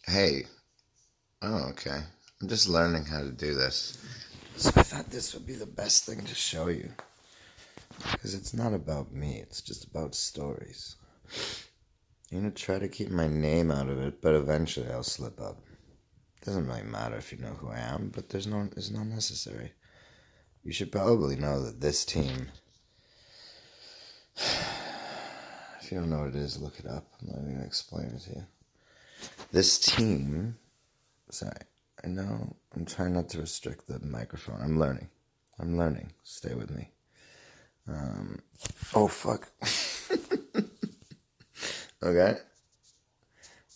Hey, oh, okay. I'm just learning how to do this. So I thought this would be the best thing to show you. Because it's not about me, it's just about stories. I'm going to try to keep my name out of it, but eventually I'll slip up. Doesn't really matter if you know who I am, but it's not necessary. You should probably know that this team, if you don't know what it is, look it up. I'm not even going to explain it to you. This team, sorry, I know I'm trying not to restrict the microphone. I'm learning. I'm learning. Stay with me. Oh, fuck. Okay.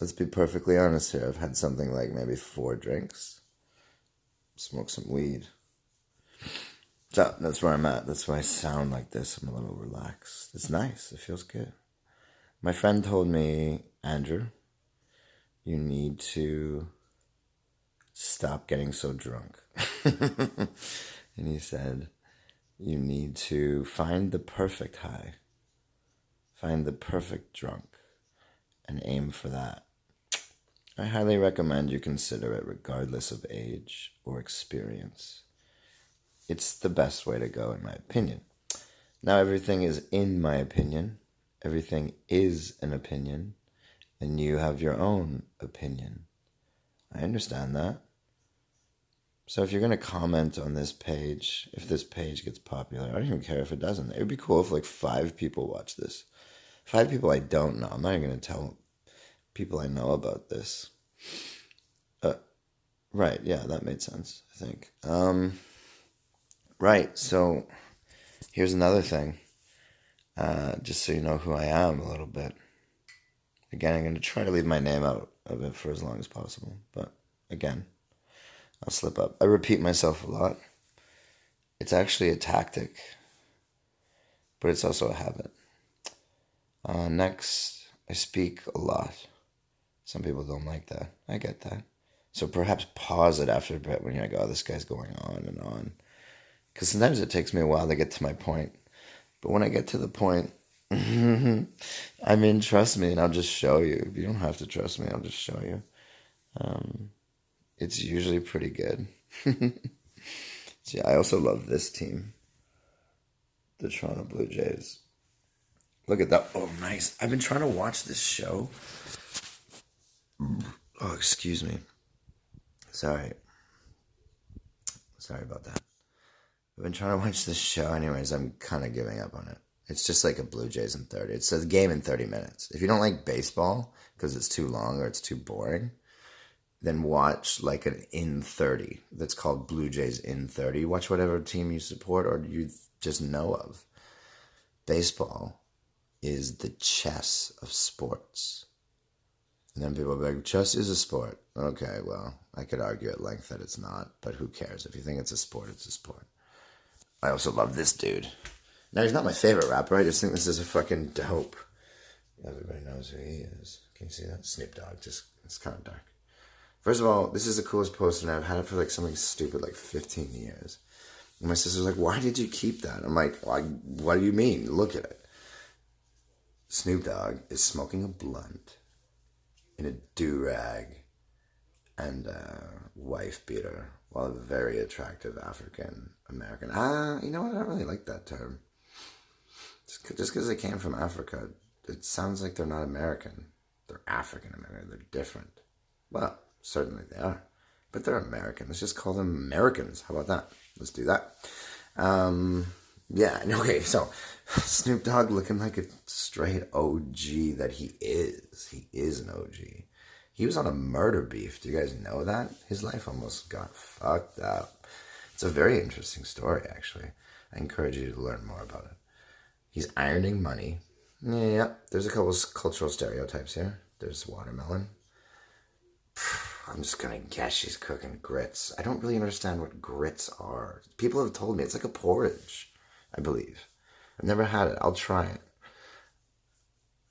Let's be perfectly honest here. I've had something like maybe 4 drinks. Smoke some weed. So that's where I'm at. That's why I sound like this. I'm a little relaxed. It's nice. It feels good. My friend told me, Andrew, you need to stop getting so drunk. And he said, you need to find the perfect high. Find the perfect drunk. And aim for that. I highly recommend you consider it regardless of age or experience. It's the best way to go, in my opinion. Now, everything is in my opinion. Everything is an opinion. And you have your own opinion. I understand that. So if you're going to comment on this page, if this page gets popular, I don't even care if it doesn't. It would be cool if like 5 people watch this. 5 people I don't know. I'm not even going to tell people I know about this. Right, yeah, that made sense, I think. Right, so here's another thing. Just so you know who I am a little bit. Again, I'm going to try to leave my name out of it for as long as possible. But again, I'll slip up. I repeat myself a lot. It's actually a tactic, but it's also a habit. Next, I speak a lot. Some people don't like that. I get that. So perhaps pause it after a bit when you're like, oh, this guy's going on and on. Because sometimes it takes me a while to get to my point. But when I get to the point, I mean, trust me, and I'll just show you. You don't have to trust me, I'll just show you. It's usually pretty good. See, I also love this team, the Toronto Blue Jays. Look at that. Oh, nice. I've been trying to watch this show. Oh, excuse me. Sorry. Sorry about that. I've been trying to watch this show. Anyways, I'm kind of giving up on it. It's just like a Blue Jays in 30. It's a game in 30 minutes. If you don't like baseball because it's too long or it's too boring, then watch like an in 30 that's called Blue Jays in 30. Watch whatever team you support or you just know of. Baseball is the chess of sports. And then people will be like, chess is a sport. Okay, well, I could argue at length that it's not, but who cares? If you think it's a sport, it's a sport. I also love this dude. Now, he's not my favorite rapper. I just think this is a fucking dope. Everybody knows who he is. Can you see that? Snoop Dogg. Just, it's kind of dark. First of all, this is the coolest poster, and I've had it for like something stupid like 15 years. And my sister's like, why did you keep that? I'm like, what do you mean? Look at it. Snoop Dogg is smoking a blunt in a do-rag and a wife beater while a very attractive African American. You know what? I don't really like that term. Just because they came from Africa, it sounds like they're not American. They're African American. They're different. Well, certainly they are. But they're American. Let's just call them Americans. How about that? Let's do that. Yeah, okay, so Snoop Dogg looking like a straight OG that he is. He is an OG. He was on a murder beef. Do you guys know that? His life almost got fucked up. It's a very interesting story, actually. I encourage you to learn more about it. He's ironing money. Yeah, there's a couple of cultural stereotypes here. There's watermelon. I'm just gonna guess she's cooking grits. I don't really understand what grits are. People have told me it's like a porridge, I believe. I've never had it. I'll try it.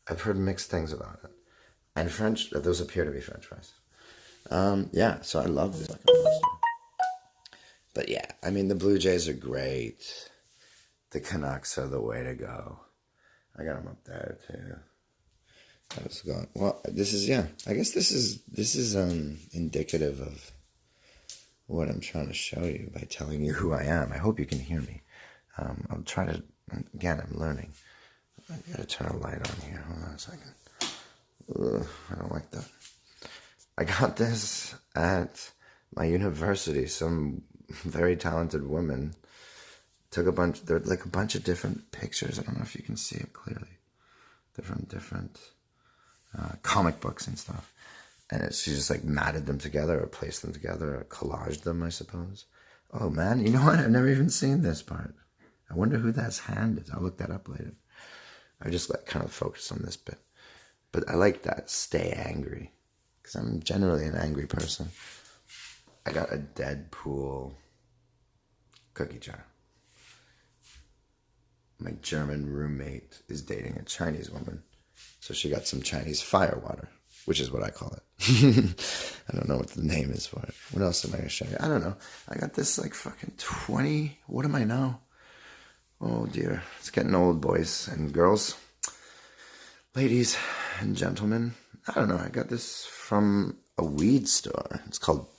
I've heard mixed things about it. And French, those appear to be French fries. Yeah, so I love this fucking poster. But yeah, I mean, the Blue Jays are great. The Canucks are the way to go. I got them up there too. How's it going? Well, this is, yeah. I guess this is indicative of what I'm trying to show you by telling you who I am. I hope you can hear me. I'll try to. Again, I'm learning. I gotta turn a light on here. Hold on a second. Ugh, I don't like that. I got this at my university. Some very talented woman took a bunch. There are like a bunch of different pictures. I don't know if you can see it clearly. Different comic books and stuff. And she just like matted them together or placed them together or collaged them, I suppose. Oh man, you know what? I've never even seen this part. I wonder who that's hand is. I'll look that up later. I just like kind of focus on this bit. But I like that, stay angry. Because I'm generally an angry person. I got a Deadpool cookie jar. My German roommate is dating a Chinese woman. So she got some Chinese firewater, which is what I call it. I don't know what the name is for it. What else am I going to show you? I don't know. I got this like fucking 20. What am I now? Oh dear. It's getting old, boys and girls. Ladies and gentlemen. I don't know. I got this from a weed store. It's called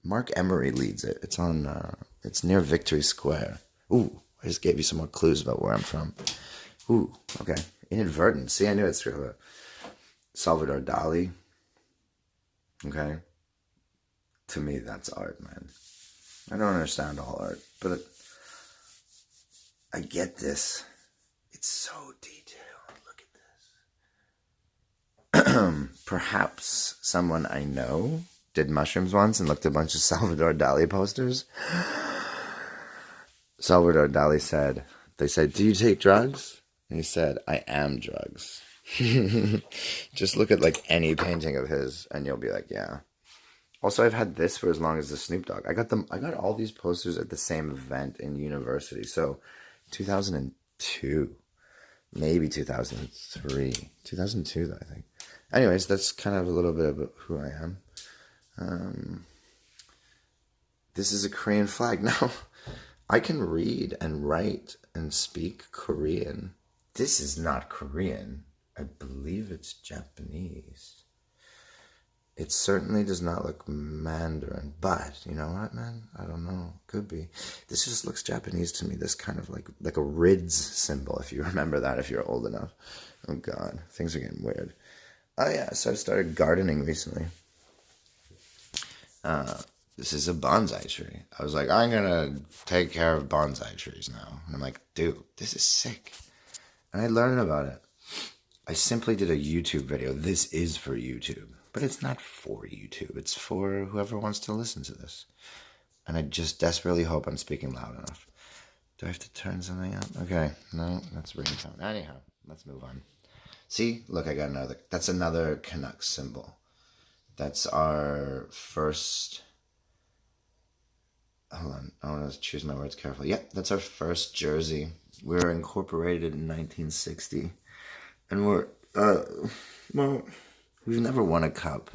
Mark Emery leads it. It's near Victory Square. Ooh, I just gave you some more clues about where I'm from. Ooh, okay. Inadvertent. See, I knew it's through Salvador Dali. Okay. To me, that's art, man. I don't understand all art, but I get this. It's so detailed. Look at this. Perhaps someone I know did mushrooms once and looked at a bunch of Salvador Dali posters. Salvador Dali said, they said, do you take drugs? And he said, I am drugs. Just look at like any painting of his and you'll be like, yeah. Also, I've had this for as long as the Snoop Dogg. I got all these posters at the same event in university. So 2002, maybe 2003, 2002 though, I think. Anyways, that's kind of a little bit of who I am. This is a Korean flag. Now, I can read and write and speak Korean. This is not Korean. I believe it's Japanese. It certainly does not look Mandarin, but you know what, man? I don't know. Could be. This just looks Japanese to me. This kind of like a RIDS symbol, if you remember that, if you're old enough. Oh God, things are getting weird. Oh yeah, so I started gardening recently. This is a bonsai tree. I was like, I'm gonna take care of bonsai trees now. And I'm like, dude, this is sick. And I learned about it. I simply did a YouTube video. This is for YouTube. But it's not for YouTube. It's for whoever wants to listen to this. And I just desperately hope I'm speaking loud enough. Do I have to turn something up? Okay. No, that's ringtone. Anyhow, let's move on. See? Look, I got another. That's another Canucks symbol. That's our first... Hold on. I want to choose my words carefully. Yep, that's our first jersey. We were incorporated in 1960. And we're... well... We've never won a cup.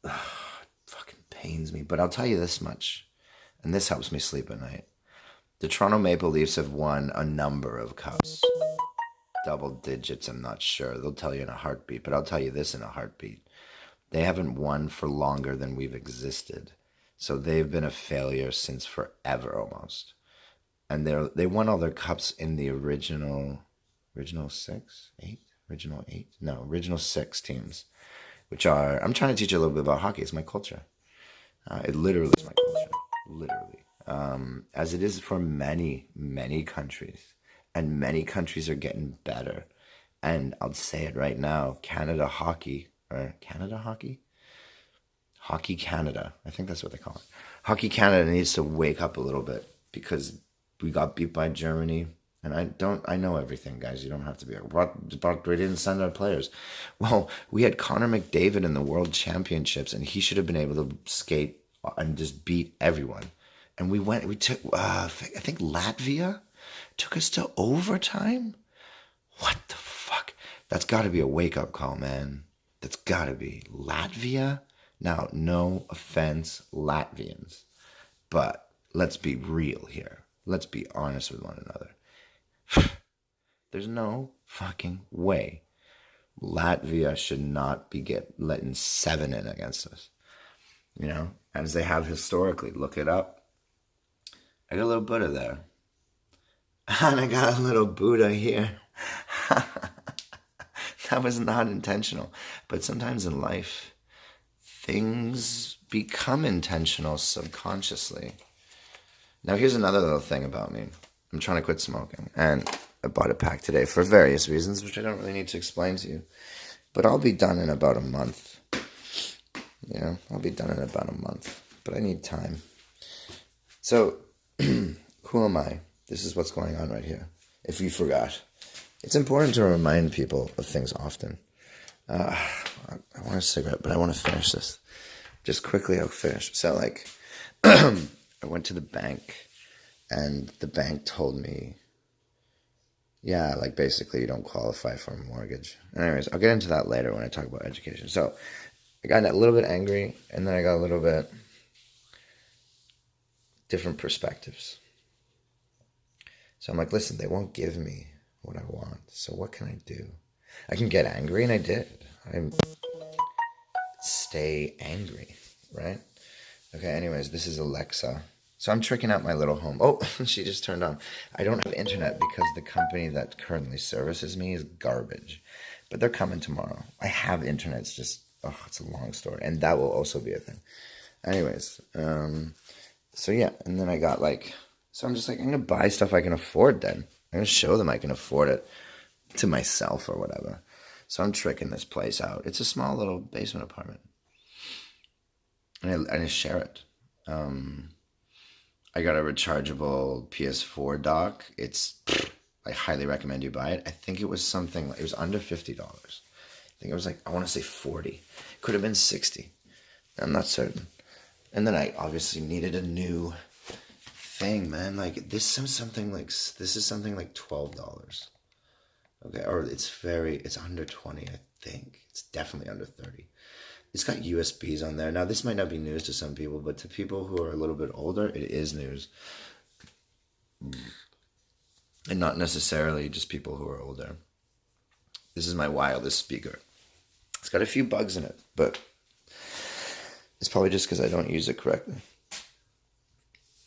Ugh, it fucking pains me. But I'll tell you this much, and this helps me sleep at night. The Toronto Maple Leafs have won a number of cups. Double digits, I'm not sure. They'll tell you in a heartbeat, but I'll tell you this in a heartbeat. They haven't won for longer than we've existed. So they've been a failure since forever almost. And they won all their cups in the original 6? 8? Original 8? No, original 6 teams, which are, I'm trying to teach you a little bit about hockey. It's my culture. It literally is my culture. Literally. As it is for many, many countries. And many countries are getting better. And I'll say it right now, Canada Hockey, Hockey Canada, I think that's what they call it. Hockey Canada needs to wake up a little bit because we got beat by Germany. And I know everything, guys. You don't have to be but we didn't send our players. Well, we had Connor McDavid in the World Championships, and he should have been able to skate and just beat everyone. And we took, I think Latvia took us to overtime? What the fuck? That's got to be a wake-up call, man. That's got to be. Latvia? Now, no offense, Latvians. But let's be real here. Let's be honest with one another. There's no fucking way Latvia should not be letting 7 in against us. You know, as they have historically. Look it up. I got a little Buddha there. And I got a little Buddha here. That was not intentional. But sometimes in life, things become intentional subconsciously. Now, here's another little thing about me. I'm trying to quit smoking. And I bought a pack today for various reasons, which I don't really need to explain to you. But I'll be done in about a month. You know, I'll be done in about a month. But I need time. So, who am I? This is what's going on right here. If you forgot. It's important to remind people of things often. I want a cigarette, but I want to finish this. Just quickly, I'll finish. So, like, I went to the bank, and the bank told me, yeah, like, basically, you don't qualify for a mortgage. Anyways, I'll get into that later when I talk about education. So, I got a little bit angry, and then I got a little bit different perspectives. So I'm like, listen, they won't give me what I want. So what can I do? I can get angry, and I did. I stay angry, right? Okay, anyways, this is Alexa. So I'm tricking out my little home. Oh, she just turned on. I don't have internet because the company that currently services me is garbage. But they're coming tomorrow. I have internet. It's just, it's a long story. And that will also be a thing. Anyways, so yeah, and then I got like, so I'm just like, I'm going to buy stuff I can afford then. I'm going to show them I can afford it to myself or whatever. So I'm tricking this place out. It's a small little basement apartment. And I share it. I got a rechargeable PS4 dock. I highly recommend you buy it. I think it was something, it was under $50. I think it was like, I want to say 40. Could have been 60. I'm not certain. And then I obviously needed a new thing, man. Like this is something like $12. Okay, or it's under 20, I think. It's definitely under 30. It's got USBs on there. Now, this might not be news to some people, but to people who are a little bit older, it is news. And not necessarily just people who are older. This is my wildest speaker. It's got a few bugs in it, but it's probably just because I don't use it correctly.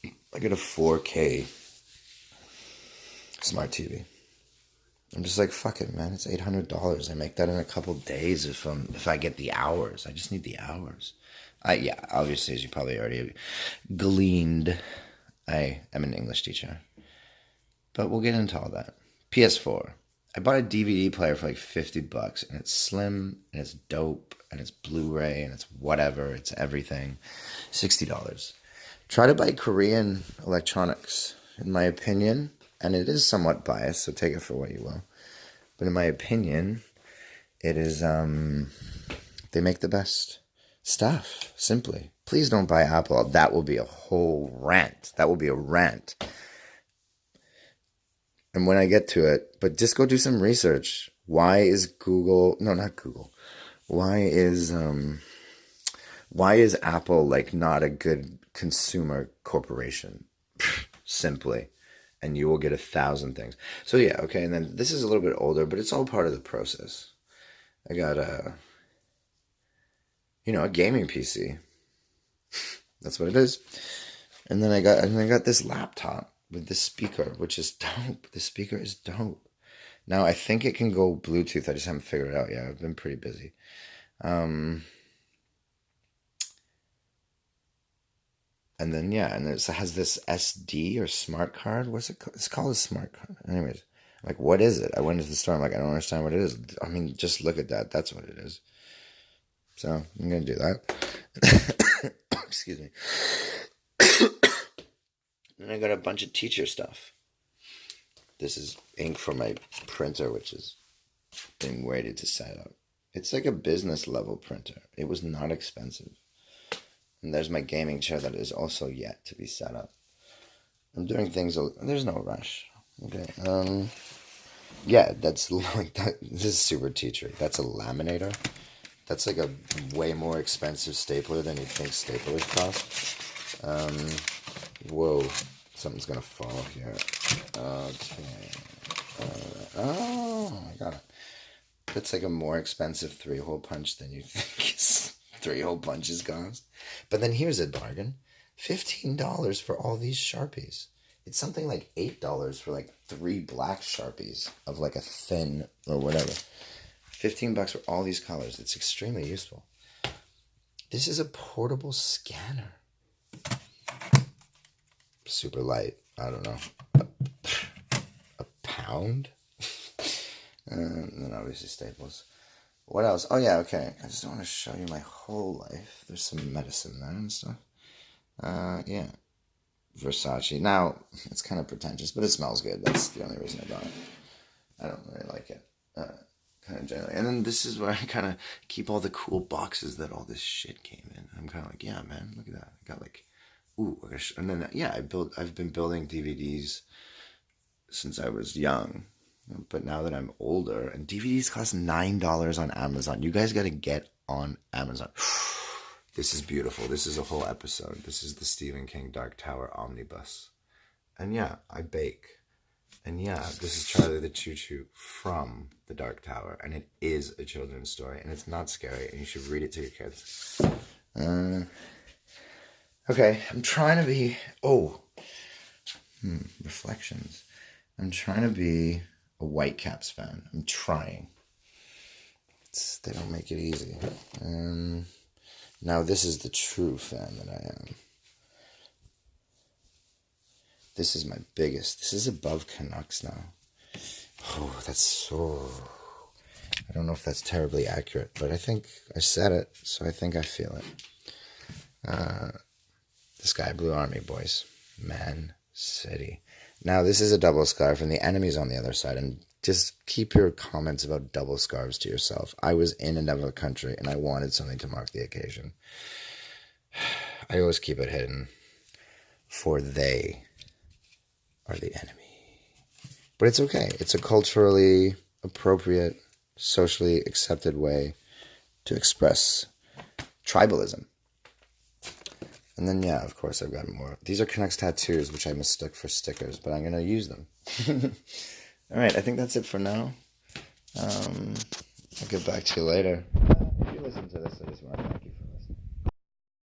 I get a 4K smart TV. I'm just like, fuck it, man. It's $800. I make that in a couple days if I get the hours. I just need the hours. Yeah, obviously, as you probably already gleaned, I am an English teacher. But we'll get into all that. PS4. I bought a DVD player for like $50, and it's slim, and it's dope, and it's Blu-ray, and it's whatever. It's everything. $60. Try to buy Korean electronics, in my opinion. And it is somewhat biased, so take it for what you will. But in my opinion, it is, they make the best stuff, simply. Please don't buy Apple. That will be a whole rant. That will be a rant. And when I get to it, but just go do some research. Why is Google, no, not Google. Why is Apple like not a good consumer corporation? Simply. And you will get 1,000 things. So yeah, okay, and then this is a little bit older, but it's all part of the process. I got a gaming PC. That's what it is. And then I got this laptop with this speaker, which is dope. The speaker is dope. Now I think it can go Bluetooth. I just haven't figured it out yet. I've been pretty busy. And then, yeah, and it has this SD or smart card. What's it called? It's called a smart card. Anyways, I'm like, what is it? I went to the store. I'm like, I don't understand what it is. I mean, just look at that. That's what it is. So I'm going to do that. Excuse me. Then I got a bunch of teacher stuff. This is ink for my printer, which is being waited to set up. It's like a business level printer. It was not expensive. And there's my gaming chair that is also yet to be set up. I'm doing things, there's no rush. Okay. Yeah, that's like that. This is super teachery. That's a laminator. That's like a way more expensive stapler than you think staplers cost. Whoa, something's gonna fall here. Okay. Oh, I got it. It's like a more expensive 3-hole punch than you think 3-hole punches cost. But then here's a bargain. $15 for all these Sharpies. It's something like $8 for like 3 black Sharpies of like a thin or whatever. $15 for all these colors. It's extremely useful. This is a portable scanner. Super light. I don't know. A pound? And then obviously staples. What else? Oh yeah, okay. I just don't want to show you my whole life. There's some medicine there and stuff. Yeah. Versace. Now, it's kind of pretentious, but it smells good. That's the only reason I bought it. I don't really like it. Kind of generally. And then this is where I kind of keep all the cool boxes that all this shit came in. I'm kind of like, yeah, man, look at that. I got like, ooh. And then, yeah, I've been building DVDs since I was young. But now that I'm older, and DVDs cost $9 on Amazon. You guys got to get on Amazon. This is beautiful. This is a whole episode. This is the Stephen King Dark Tower Omnibus. And yeah, I bake. And yeah, this is Charlie the Choo Choo from the Dark Tower. And it is a children's story. And it's not scary. And you should read it to your kids. Okay, I'm trying to be... reflections. I'm trying to be a Whitecaps fan. I'm trying. They don't make it easy. Now this is the true fan that I am. This is my biggest. This is above Canucks now. Oh, that's so... I don't know if that's terribly accurate, but I think I said it, so I think I feel it. The Sky Blue Army, boys. Man City. Now, this is a double scarf, and the enemy's on the other side, and just keep your comments about double scarves to yourself. I was in another country, and I wanted something to mark the occasion. I always keep it hidden, for they are the enemy. But it's okay. It's a culturally appropriate, socially accepted way to express tribalism. And then, yeah, of course, I've got more. These are Canucks tattoos, which I mistook for stickers, but I'm going to use them. All right, I think that's it for now. I'll get back to you later. If you listen to this, I just want to thank you.